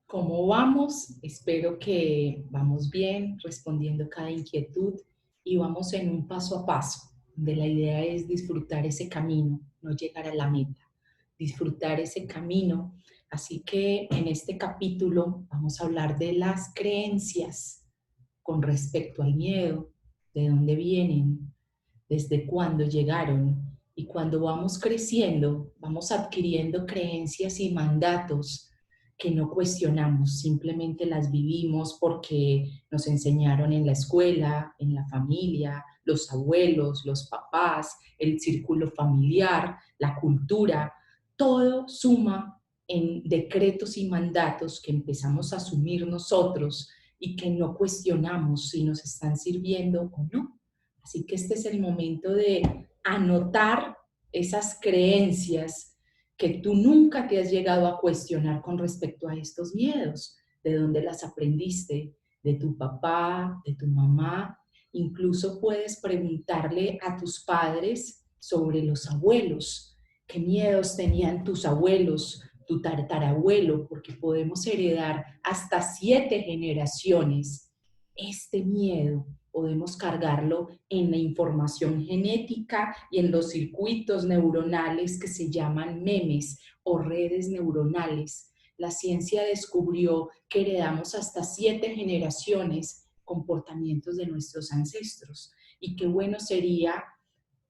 ¿Cómo vamos? Espero que vamos bien, respondiendo cada inquietud y vamos en un paso a paso, donde la idea es disfrutar ese camino, no llegar a la meta, disfrutar ese camino. Así que en este capítulo vamos a hablar de las creencias con respecto al miedo, de dónde vienen, desde cuándo llegaron. Y cuando vamos creciendo, vamos adquiriendo creencias y mandatos que no cuestionamos, simplemente las vivimos porque nos enseñaron en la escuela, en la familia, los abuelos, los papás, el círculo familiar, la cultura, todo suma en decretos y mandatos que empezamos a asumir nosotros y que no cuestionamos si nos están sirviendo o no. Así que este es el momento de anotar esas creencias que tú nunca te has llegado a cuestionar con respecto a estos miedos. ¿De dónde las aprendiste? ¿De tu papá? ¿De tu mamá? Incluso puedes preguntarle a tus padres sobre los abuelos. ¿Qué miedos tenían tus abuelos, tu tatarabuelo? Porque podemos heredar hasta 7 generaciones este miedo. Podemos cargarlo en la información genética y en los circuitos neuronales que se llaman memes o redes neuronales. La ciencia descubrió que heredamos hasta 7 generaciones comportamientos de nuestros ancestros. Y qué bueno sería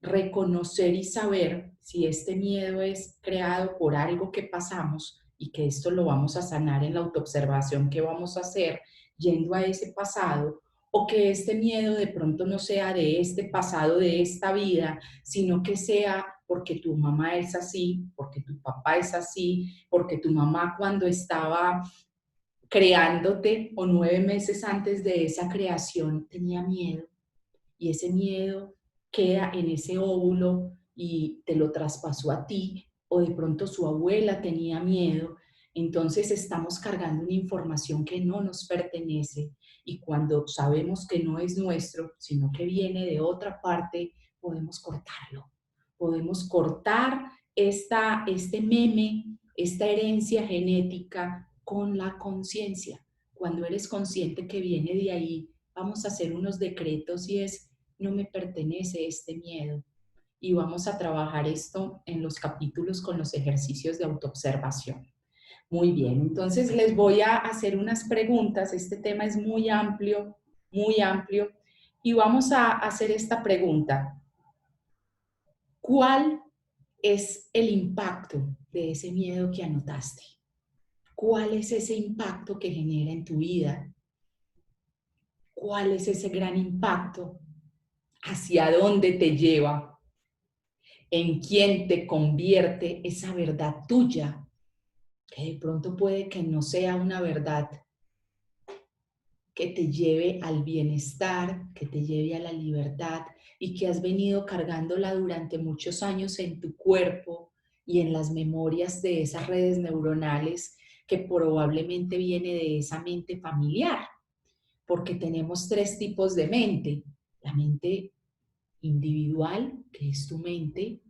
reconocer y saber si este miedo es creado por algo que pasamos y que esto lo vamos a sanar en la autoobservación que vamos a hacer yendo a ese pasado, o que este miedo de pronto no sea de este pasado, de esta vida, sino que sea porque tu mamá es así, porque tu papá es así, porque tu mamá cuando estaba creándote o 9 meses antes de esa creación tenía miedo y ese miedo queda en ese óvulo y te lo traspasó a ti, o de pronto su abuela tenía miedo, entonces estamos cargando una información que no nos pertenece y cuando sabemos que no es nuestro, sino que viene de otra parte, podemos cortarlo. Podemos cortar este meme, esta herencia genética con la conciencia. Cuando eres consciente que viene de ahí, vamos a hacer unos decretos y es, no me pertenece este miedo. Y vamos a trabajar esto en los capítulos con los ejercicios de autoobservación. Muy bien, entonces les voy a hacer unas preguntas. Este tema es muy amplio, y vamos a hacer esta pregunta. ¿Cuál es el impacto de ese miedo que anotaste? ¿Cuál es ese impacto que genera en tu vida? ¿Cuál es ese gran impacto? ¿Hacia dónde te lleva? ¿En quién te convierte esa verdad tuya? Que de pronto puede que no sea una verdad que te lleve al bienestar, que te lleve a la libertad y que has venido cargándola durante muchos años en tu cuerpo y en las memorias de esas redes neuronales que probablemente viene de esa mente familiar, porque tenemos 3 tipos de mente: la mente individual, que es tu mente;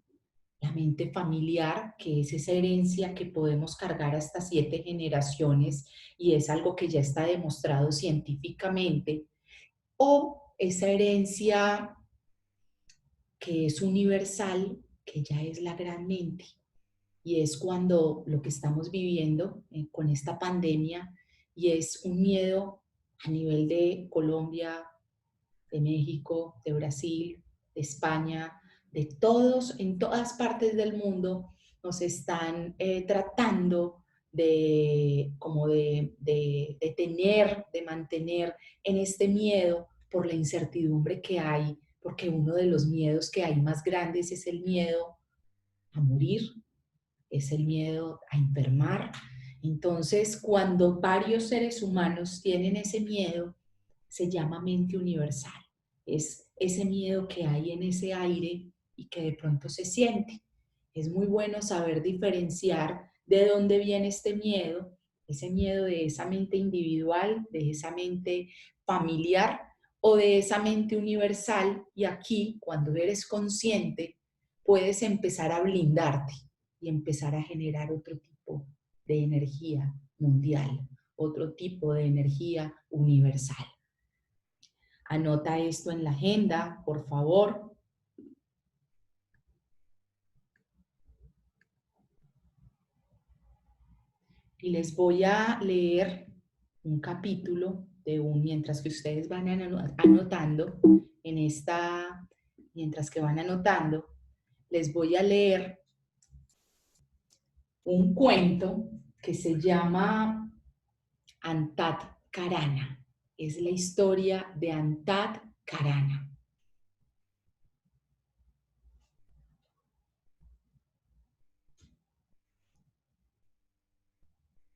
la mente familiar, que es esa herencia que podemos cargar hasta 7 generaciones y es algo que ya está demostrado científicamente; o esa herencia que es universal, que ya es la gran mente. Y es cuando lo que estamos viviendo con esta pandemia, y es un miedo a nivel de Colombia, de México, de Brasil, de España, de todos, en todas partes del mundo, nos están tratando como de tener, de mantener en este miedo por la incertidumbre que hay, porque uno de los miedos que hay más grandes es el miedo a morir, es el miedo a enfermar. Entonces, cuando varios seres humanos tienen ese miedo, se llama mente universal. Es ese miedo que hay en ese aire y que de pronto se siente. Es muy bueno saber diferenciar de dónde viene este miedo, ese miedo de esa mente individual, de esa mente familiar o de esa mente universal. Y aquí, cuando eres consciente, puedes empezar a blindarte y empezar a generar otro tipo de energía mundial, otro tipo de energía universal. Anota esto en la agenda, por favor. Y les voy a leer un capítulo mientras que ustedes van anotando mientras que van anotando, les voy a leer un cuento que se llama Antat Karana. Es la historia de Antat Karana.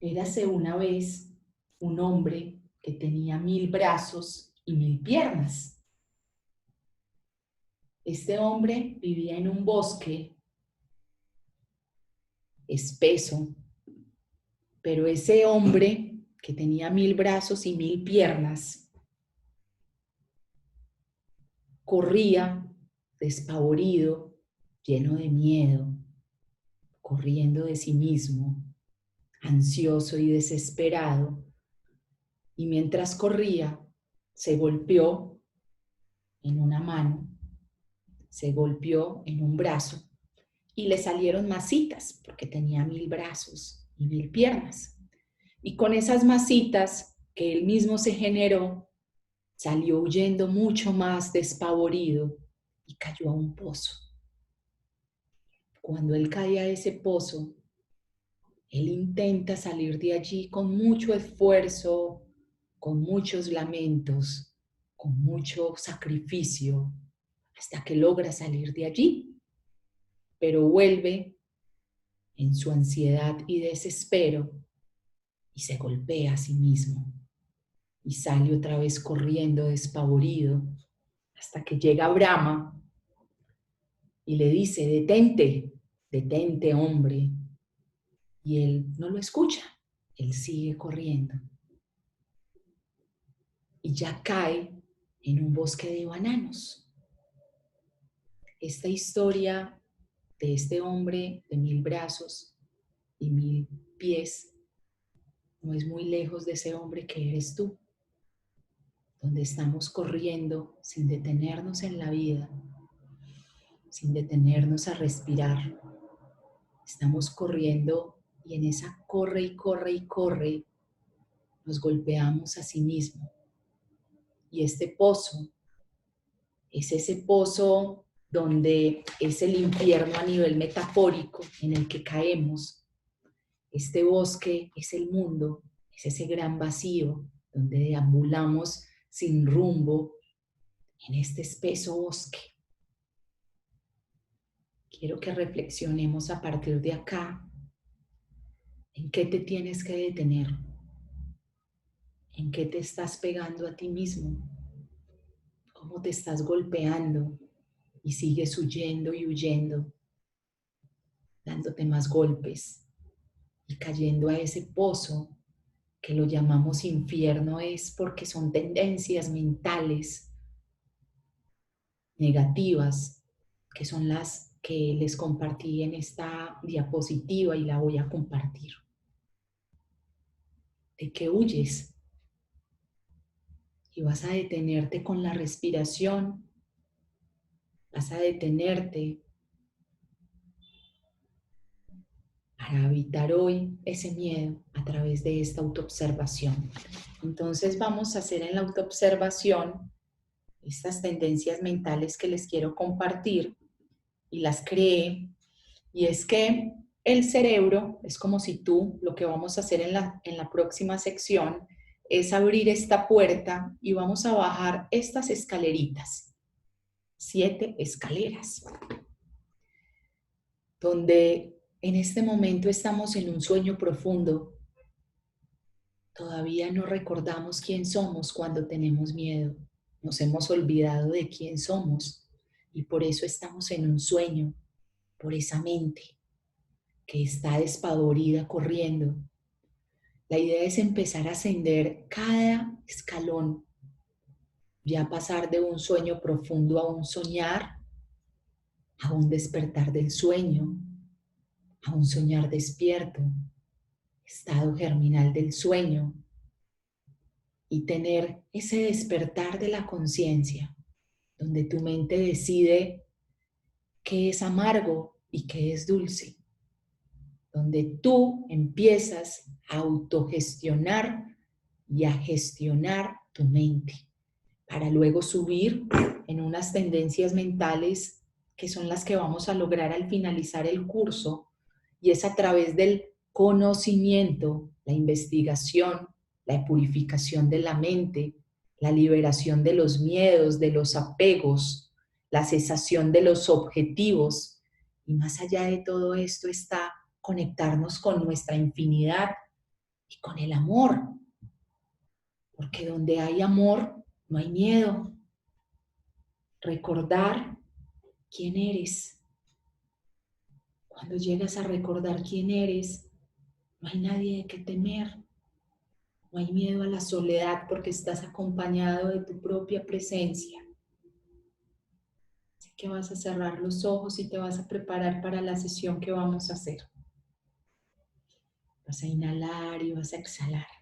Érase una vez un hombre que tenía 1000 brazos y 1000 piernas. Este hombre vivía en un bosque espeso, pero ese hombre que tenía 1000 brazos y 1000 piernas corría despavorido, lleno de miedo, corriendo de sí mismo, ansioso y desesperado. Y mientras corría, se golpeó en una mano, se golpeó en un brazo y le salieron masitas porque tenía 1000 brazos y 1000 piernas. Y con esas masitas que él mismo se generó, salió huyendo mucho más despavorido y cayó a un pozo. Cuando él cae a ese pozo, él intenta salir de allí con mucho esfuerzo, con muchos lamentos, con mucho sacrificio, hasta que logra salir de allí. Pero vuelve en su ansiedad y desespero y se golpea a sí mismo. Y sale otra vez corriendo despavorido hasta que llega Brahma y le dice: detente, detente, hombre. Y él no lo escucha, él sigue corriendo. Y ya cae en un bosque de bananos. Esta historia de este hombre de 1000 brazos y 1000 pies no es muy lejos de ese hombre que eres tú, donde estamos corriendo sin detenernos en la vida, sin detenernos a respirar. Estamos corriendo y en esa corre y corre y corre nos golpeamos a sí mismo. Y este pozo es ese pozo donde es el infierno a nivel metafórico en el que caemos. Este bosque es el mundo, es ese gran vacío donde deambulamos sin rumbo en este espeso bosque. Quiero que reflexionemos a partir de acá en qué te tienes que detener, en qué te estás pegando a ti mismo, cómo te estás golpeando y sigues huyendo y huyendo, dándote más golpes y cayendo a ese pozo que lo llamamos infierno. Es porque son tendencias mentales negativas, que son las que les compartí en esta diapositiva y la voy a compartir. ¿De qué huyes? Y vas a detenerte con la respiración, vas a detenerte para evitar hoy ese miedo a través de esta autoobservación. Entonces vamos a hacer en la autoobservación estas tendencias mentales que les quiero compartir y las creé. Y es que el cerebro es como si tú, lo que vamos a hacer en la próxima sección es abrir esta puerta y vamos a bajar estas escaleritas, 7 escaleras, donde en este momento estamos en un sueño profundo. Todavía no recordamos quién somos cuando tenemos miedo. Nos hemos olvidado de quién somos y por eso estamos en un sueño, por esa mente que está despavorida corriendo. La idea es empezar a ascender cada escalón, ya pasar de un sueño profundo a un soñar, a un despertar del sueño, a un soñar despierto, estado germinal del sueño, y tener ese despertar de la conciencia, donde tu mente decide qué es amargo y qué es dulce, donde tú empiezas a autogestionar y a gestionar tu mente, para luego subir en unas tendencias mentales que son las que vamos a lograr al finalizar el curso, y es a través del conocimiento, la investigación, la purificación de la mente, la liberación de los miedos, de los apegos, la cesación de los objetivos, y más allá de todo esto está conectarnos con nuestra infinidad y con el amor, porque donde hay amor no hay miedo. Recordar quién eres. Cuando llegas a recordar quién eres, no hay nadie de qué temer. No hay miedo a la soledad porque estás acompañado de tu propia presencia. Así que vas a cerrar los ojos y te vas a preparar para la sesión que vamos a hacer. Vas a inhalar y vas a exhalar.